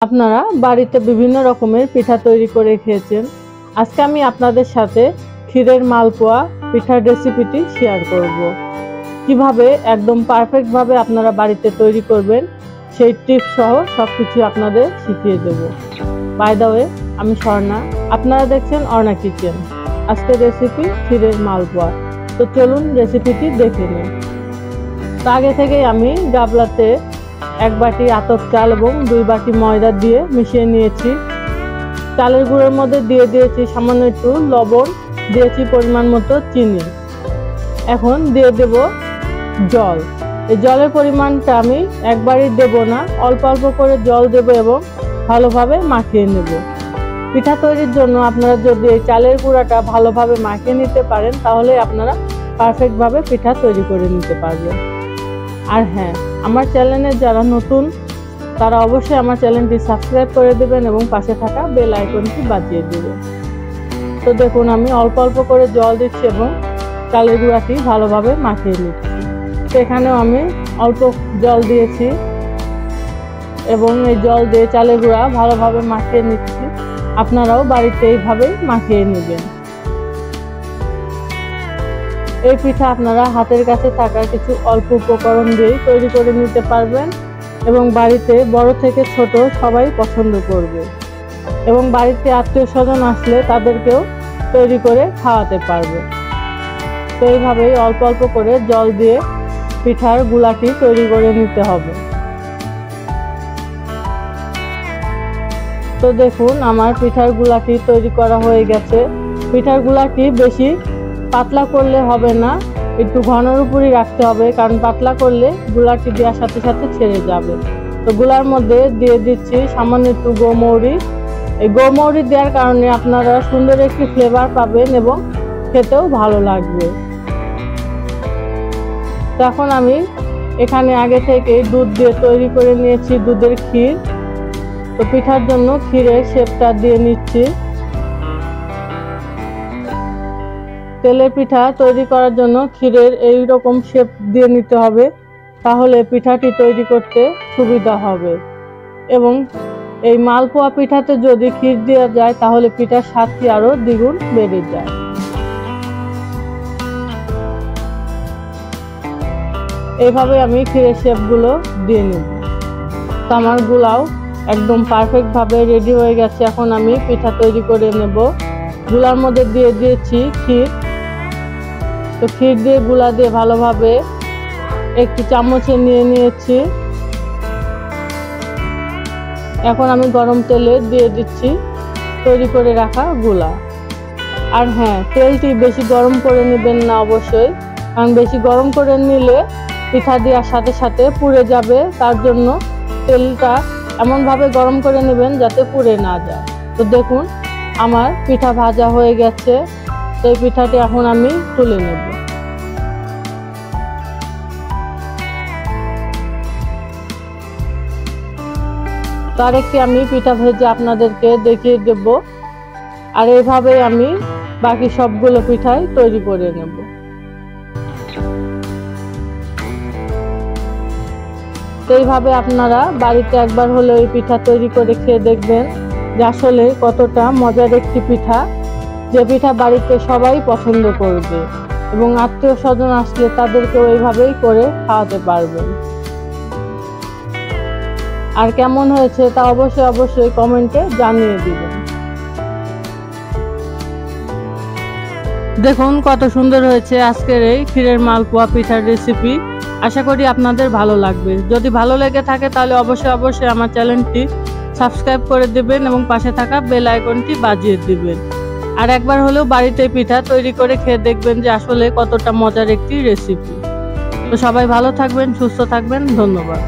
আপনারা বাড়িতে বিভিন্ন রকমের পিঠা তৈরি করে খেয়েছেন। আজকে আমি আপনাদের সাথে ক্ষীরের মালপোয়া পিঠার রেসিপিটি শেয়ার করব। কিভাবে একদম পারফেক্ট ভাবে আপনারা বাড়িতে তৈরি করবেন সেই টিপস সহ সবকিছু আপনাদের শিখিয়ে দেব। বাই দ্য ওয়ে, আমি স্বর্ণা, আপনারা দেখছেন অর্ণা কিচেন। আজকে রেসিপি ক্ষীরের মালপোয়া। তো চলুন রেসিপিটি দেখে নিন। তো আগে থেকেই আমি গাবলাতে 1 বাটি আতপ চাল এবং 2 বাটি ময়দা দিয়ে মিশিয়ে নিয়েছি। চালের গুঁড়োর মধ্যে দিয়ে দিয়েছি সামান্য একটু লবণ, দিয়েছি পরিমাণ মতো চিনি। এখন দিয়ে দেব জল। এই জলের পরিমাণটা আমি একবারই দেব না, অল্প অল্প করে জল দেব এবং ভালোভাবে মাখিয়ে নেব। পিঠা তৈরির জন্য আপনারা যদি এই চালের গুঁড়াটা ভালোভাবে মাখিয়ে নিতে পারেন তাহলে আপনারা পারফেক্টভাবে পিঠা তৈরি করে নিতে পারবেন। আর হ্যাঁ, আমার চ্যানেলে যারা নতুন তারা অবশ্যই আমার চ্যানেলটি সাবস্ক্রাইব করে দেবেন এবং পাশে থাকা বেল আইকনটি বাজিয়ে দেবেন। তো দেখুন, আমি অল্প অল্প করে জল দিচ্ছি এবং চালের গুঁড়াটি ভালোভাবে মাখিয়ে নিচ্ছি। তো এখানেও আমি অল্প জল দিয়েছি এবং এই জল দিয়ে চালের গুঁড়া ভালোভাবে মাখিয়ে নিচ্ছি। আপনারাও বাড়িতে এইভাবেই মাখিয়ে নেবেন। এই পিঠা আপনারা হাতের কাছে থাকা কিছু অল্প উপকরণ দিয়েই তৈরি করে নিতে পারবেন এবং বাড়িতে বড় থেকে ছোট সবাই পছন্দ করবে এবং বাড়িতে আত্মীয় স্বজন আসলে তাদেরকেও তৈরি করে খাওয়াতে পারবে। তো এইভাবেই অল্প অল্প করে জল দিয়ে পিঠার গুলাটি তৈরি করে নিতে হবে। তো দেখুন, আমার পিঠার গুলাটি তৈরি করা হয়ে গেছে। পিঠার গুলাটি বেশি পাতলা করলে হবে না, একটু ঘনর উপরই রাখতে হবে, কারণ পাতলা করলে গুলাটি দেওয়ার সাথে সাথে ছেড়ে যাবে। তো গুলার মধ্যে দিয়ে দিচ্ছি সামান্য একটু গোমৌরি। এই গোমৌরি দেওয়ার কারণে আপনারা সুন্দর একটি ফ্লেভার পাবেন এবং খেতেও ভালো লাগবে। তো এখন আমি এখানে আগে থেকে দুধ দিয়ে তৈরি করে নিয়েছি দুধের ক্ষীর। তো পিঠার জন্য ক্ষীরের শেপটা দিয়ে নিচ্ছি। তেলের পিঠা তৈরি করার জন্য ক্ষীরের এই রকম শেপ দিয়ে নিতে হবে, তাহলে পিঠাটি তৈরি করতে সুবিধা হবে। এবং এই মালপোয়া পিঠাতে যদি ক্ষীর দেওয়া যায় তাহলে পিঠার স্বাদটি আরো দ্বিগুণ বেড়ে যায়। এইভাবে আমি ক্ষীরের শেপগুলো দিয়ে নেব। তো আমার গুলাও একদম পারফেক্ট ভাবে রেডি হয়ে গেছে। এখন আমি পিঠা তৈরি করে নেব। গুলার মধ্যে দিয়ে দিয়েছি ক্ষীর। তো ক্ষীর দিয়ে গুলা দিয়ে ভালোভাবে একটি চামচে নিয়ে নিয়েছি। এখন আমি গরম তেলে দিয়ে দিচ্ছি তৈরি করে রাখা গুলা। আর হ্যাঁ, তেলটি বেশি গরম করে নেবেন না অবশ্যই, কারণ বেশি গরম করে নিলে পিঠা দেওয়ার সাথে সাথে পুড়ে যাবে। তার জন্য তেলটা এমনভাবে গরম করে নেবেন যাতে পুড়ে না যায়। তো দেখুন, আমার পিঠা ভাজা হয়ে গেছে। তো এই পিঠাটি এখন আমি তুলে নেব। তো আরেকটি আমি পিঠা ভেজে আপনাদেরকে দেখিয়ে দেব। আর এইভাবে আমি বাকি সবগুলো পিঠাই তৈরি করে নেব। তো এইভাবে আপনারা বাড়িতে একবার হলে ওই পিঠা তৈরি করে খেয়ে দেখবেন যে আসলে কতটা মজার একটি পিঠা, যে পিঠা বাড়িতে সবাই পছন্দ করবে এবং আত্মীয় স্বজন আসলে তাদেরকেও এইভাবেই করে খাওয়াতে পারবেন। আর কেমন হয়েছে তা অবশ্যই কমেন্টে জানিয়ে দিবেন। দেখুন কত সুন্দর হয়েছে আজকের এই ক্ষীরের মালপোয়া পিঠার রেসিপি। আশা করি আপনাদের ভালো লাগবে। যদি ভালো লেগে থাকে তাহলে অবশ্যই আমার চ্যানেলটি সাবস্ক্রাইব করে দেবেন এবং পাশে থাকা বেল আইকনটি বাজিয়ে দিবেন। আর একবার হলেও বাড়িতে পিঠা তৈরি করে খেয়ে দেখবেন যে আসলে কতটা মজার একটি রেসিপি। তো সবাই ভালো থাকবেন, সুস্থ থাকবেন। ধন্যবাদ।